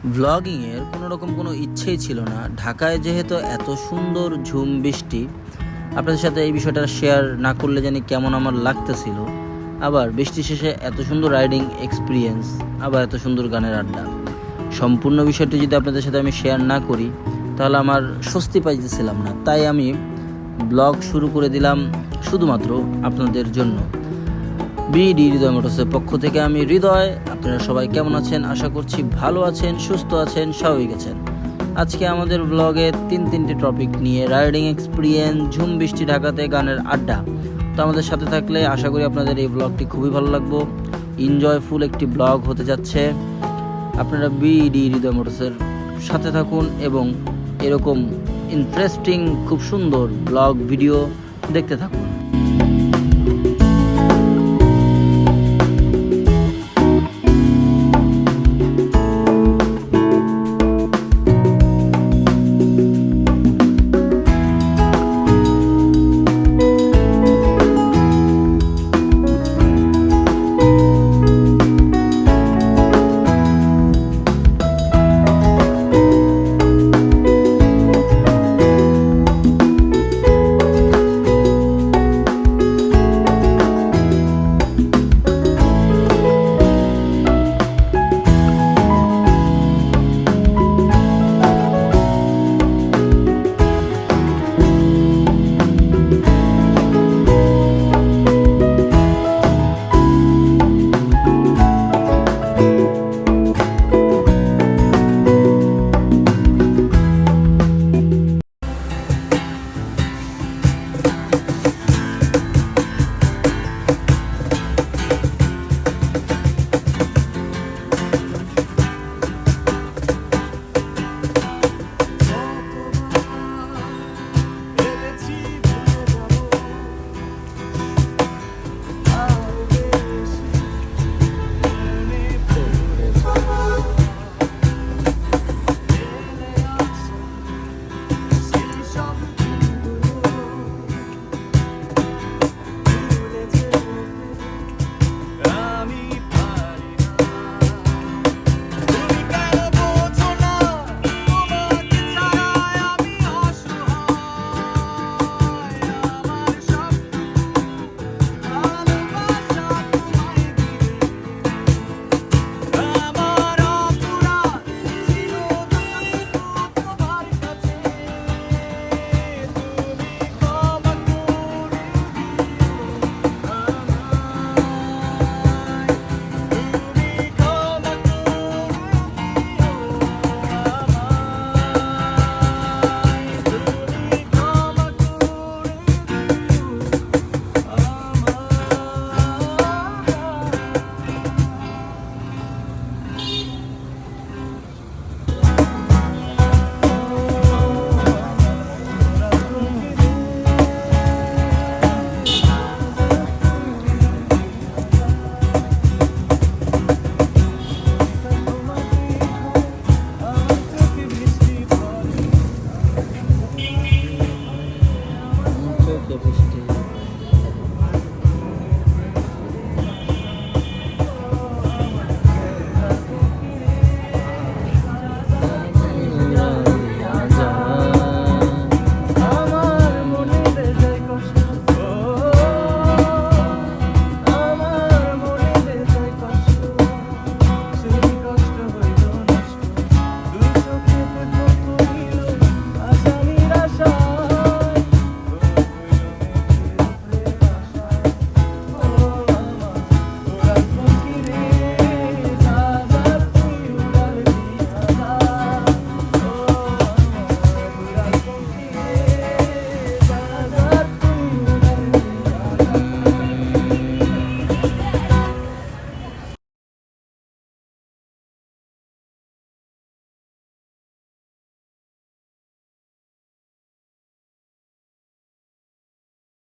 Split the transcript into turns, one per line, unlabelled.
ব্লগিংয়ের কোনো রকম কোনো ইচ্ছেই ছিল না। ঢাকায় যেহেতু এত সুন্দর ঝুম বৃষ্টি, আপনাদের সাথে এই বিষয়টা শেয়ার না করলে জানি কেমন আমার লাগতেছিল। আবার বৃষ্টি শেষে এত সুন্দর রাইডিং এক্সপিরিয়েন্স, আবার এত সুন্দর গানের আড্ডা, সম্পূর্ণ বিষয়টি যদি আপনাদের সাথে আমি শেয়ার না করি তাহলে আমার স্বস্তি পাইতেছিলাম না। তাই আমি ব্লগ শুরু করে দিলাম শুধুমাত্র আপনাদের জন্য। বিডি হৃদয় মোটরসের পক্ষ থেকে আমি হৃদয়। আপনারা সবাই কেমন আছেন? আশা করছি ভালো আছেন, সুস্থ আছেন, স্বাভাবিক আছেন। আজকে আমাদের ব্লগে তিনটি টপিক নিয়ে রাইডিং এক্সপিরিয়েন্স, ঝুম বৃষ্টি, ঢাকাতে গানের আড্ডা। তো আমাদের সাথে থাকলে আশা করি আপনাদের এই ব্লগটি খুবই ভালো লাগবে। এনজয়ফুল একটি ব্লগ হতে যাচ্ছে। আপনারা বিডি হৃদয় মোটরসের সাথে থাকুন এবং এরকম ইন্টারেস্টিং খুব সুন্দর ব্লগ ভিডিও দেখতে থাকুন।